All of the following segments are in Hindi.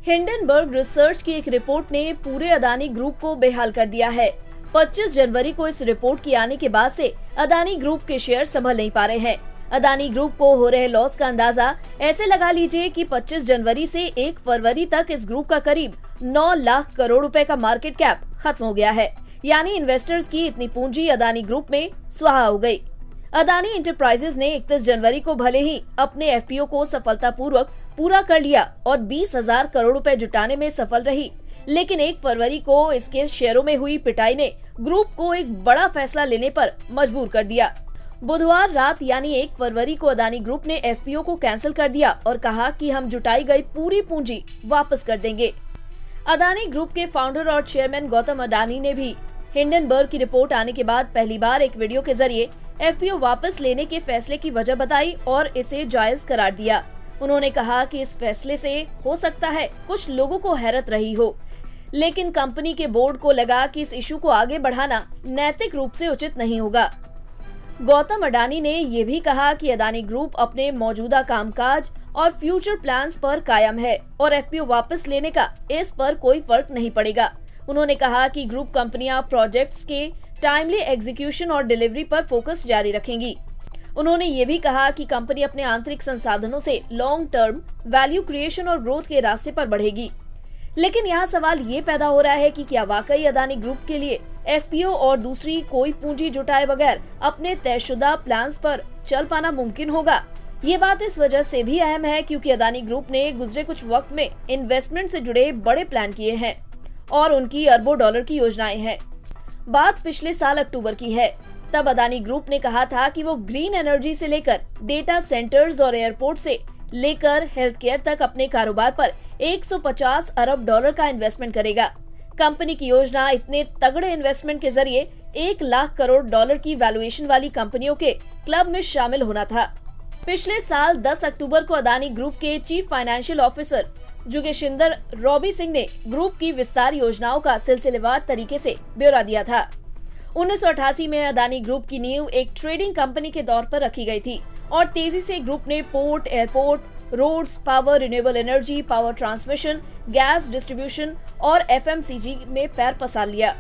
हिंडनबर्ग रिसर्च की एक रिपोर्ट ने पूरे अदानी ग्रुप को बेहाल कर दिया है। 25 जनवरी को इस रिपोर्ट की आने के बाद से अदानी ग्रुप के शेयर संभल नहीं पा रहे हैं। अदानी ग्रुप को हो रहे लॉस का अंदाजा ऐसे लगा लीजिए कि 25 जनवरी से 1 फरवरी तक इस ग्रुप का करीब 9 लाख करोड़ रुपए का मार्केट कैप खत्म हो गया है। यानी इन्वेस्टर्स की इतनी पूंजी अदानी ग्रुप में स्वाहा हो गई। अदानी इंटरप्राइजेज ने 31 जनवरी को भले ही अपने एफपीओ को सफलतापूर्वक पूरा कर लिया और 20,000 करोड़ रुपए जुटाने में सफल रही, लेकिन 1 फरवरी को इसके शेयरों में हुई पिटाई ने ग्रुप को एक बड़ा फैसला लेने पर मजबूर कर दिया। बुधवार रात यानी 1 फरवरी को अदानी ग्रुप ने एफपीओ को कैंसिल कर दिया और कहा कि हम जुटाई गई पूरी पूंजी वापस कर देंगे। अदानी ग्रुप के फाउंडर और चेयरमैन गौतम अडानी ने भी हिंडनबर्ग की रिपोर्ट आने के बाद पहली बार एक वीडियो के जरिए एफपीओ वापस लेने के फैसले की वजह बताई और इसे जायज करार दिया। उन्होंने कहा कि इस फैसले से हो सकता है कुछ लोगों को हैरत रही हो, लेकिन कंपनी के बोर्ड को लगा कि इस इशू को आगे बढ़ाना नैतिक रूप से उचित नहीं होगा। गौतम अडानी ने ये भी कहा कि अदानी ग्रुप अपने मौजूदा कामकाज और फ्यूचर प्लान्स पर कायम है और एफपीओ वापस लेने का इस पर कोई फर्क नहीं पड़ेगा। उन्होंने कहा कि ग्रुप कंपनियां प्रोजेक्ट्स के टाइमली एग्जीक्यूशन और डिलीवरी पर फोकस जारी रखेंगी। उन्होंने ये भी कहा कि कंपनी अपने आंतरिक संसाधनों से लॉन्ग टर्म वैल्यू क्रिएशन और ग्रोथ के रास्ते पर बढ़ेगी। लेकिन यहाँ सवाल ये पैदा हो रहा है कि क्या वाकई अदानी ग्रुप के लिए एफपीओ और दूसरी कोई पूंजी जुटाए बगैर अपने तयशुदा प्लान्स पर चल पाना मुमकिन होगा। ये बात इस वजह से भी अहम है क्योंकि अदानी ग्रुप ने गुजरे कुछ वक्त में इन्वेस्टमेंट से जुड़े बड़े प्लान किए हैं और उनकी अरबों डॉलर की योजनाएं हैं। बात पिछले साल अक्टूबर की है। तब अदानी ग्रुप ने कहा था कि वो ग्रीन एनर्जी से लेकर डेटा सेंटर्स और एयरपोर्ट से लेकर हेल्थ केयर तक अपने कारोबार पर 150 अरब डॉलर का इन्वेस्टमेंट करेगा। कंपनी की योजना इतने तगड़े इन्वेस्टमेंट के जरिए 1 लाख करोड़ डॉलर की वैल्यूएशन वाली कंपनियों के क्लब में शामिल होना था। पिछले साल 10 अक्टूबर को अदानी ग्रुप के chief financial officer Jugeshinder Robbie Singh ने ग्रुप की विस्तार योजनाओं का सिलसिलेवार तरीके से ब्यौरा दिया था। 1988 में अदानी ग्रुप की नींव एक ट्रेडिंग कंपनी के तौर पर रखी गई थी और तेजी से ग्रुप ने port, airport, roads, power, renewable energy, power transmission, gas distribution और एफएमसीजी में पैर पसार लिया।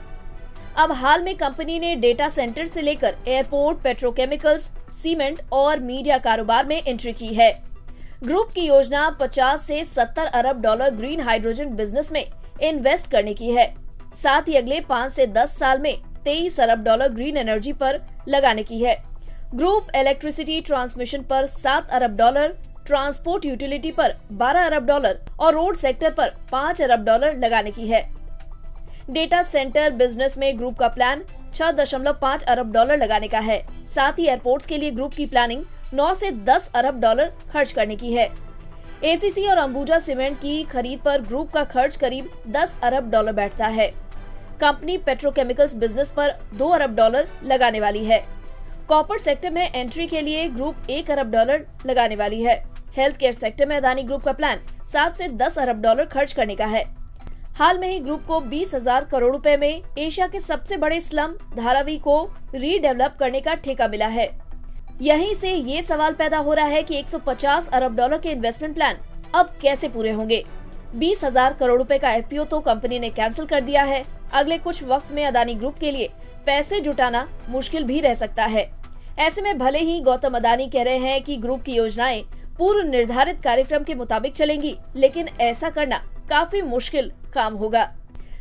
अब हाल में कंपनी ने डेटा सेंटर से लेकर एयरपोर्ट, पेट्रोकेमिकल्स, सीमेंट और मीडिया कारोबार में एंट्री की है। ग्रुप की योजना 50 से 70 अरब डॉलर ग्रीन हाइड्रोजन बिजनेस में इन्वेस्ट करने की है। साथ ही अगले 5 से 10 साल में 23 अरब डॉलर ग्रीन एनर्जी पर लगाने की है। ग्रुप इलेक्ट्रिसिटी ट्रांसमिशन पर 7 अरब डॉलर, ट्रांसपोर्ट यूटिलिटी पर 12 अरब डॉलर और रोड सेक्टर पर 5 अरब डॉलर लगाने की है। डेटा सेंटर बिजनेस में ग्रुप का प्लान 6.5 अरब डॉलर लगाने का है। साथ ही एयरपोर्ट्स के लिए ग्रुप की प्लानिंग 9 से 10 अरब डॉलर खर्च करने की है। एसीसी और अंबुजा सीमेंट की खरीद पर ग्रुप का खर्च करीब 10 अरब डॉलर बैठता है। कंपनी पेट्रोकेमिकल्स बिजनेस पर 2 अरब डॉलर लगाने वाली है। कॉपर सेक्टर में एंट्री के लिए ग्रुप 1 अरब डॉलर लगाने वाली है। हेल्थ केयर सेक्टर में अदानी ग्रुप का प्लान 7 से 10 अरब डॉलर खर्च करने का है। हाल में ही ग्रुप को 20,000 करोड़ रुपए में एशिया के सबसे बड़े स्लम धारावी को रीडेवलप करने का ठेका मिला है। यहीं से ये सवाल पैदा हो रहा है कि 150 अरब डॉलर के इन्वेस्टमेंट प्लान अब कैसे पूरे होंगे। 20,000 करोड़ रुपए का एफपीओ तो कंपनी ने कैंसिल कर दिया है। अगले कुछ वक्त में अदानी ग्रुप के लिए पैसे जुटाना मुश्किल भी रह सकता है। ऐसे में भले ही गौतम अडानी कह रहे हैं कि ग्रुप की योजनाएं पूर्व निर्धारित कार्यक्रम के मुताबिक चलेंगी, लेकिन ऐसा करना काफी मुश्किल काम होगा।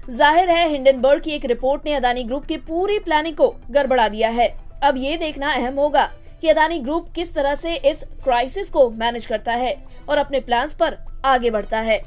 जाहिर है हिंडनबर्ग की एक रिपोर्ट ने अदानी ग्रुप की पूरी प्लानिंग को गड़बड़ा दिया है। अब ये देखना अहम होगा कि अदानी ग्रुप किस तरह से इस क्राइसिस को मैनेज करता है और अपने प्लान्स पर आगे बढ़ता है।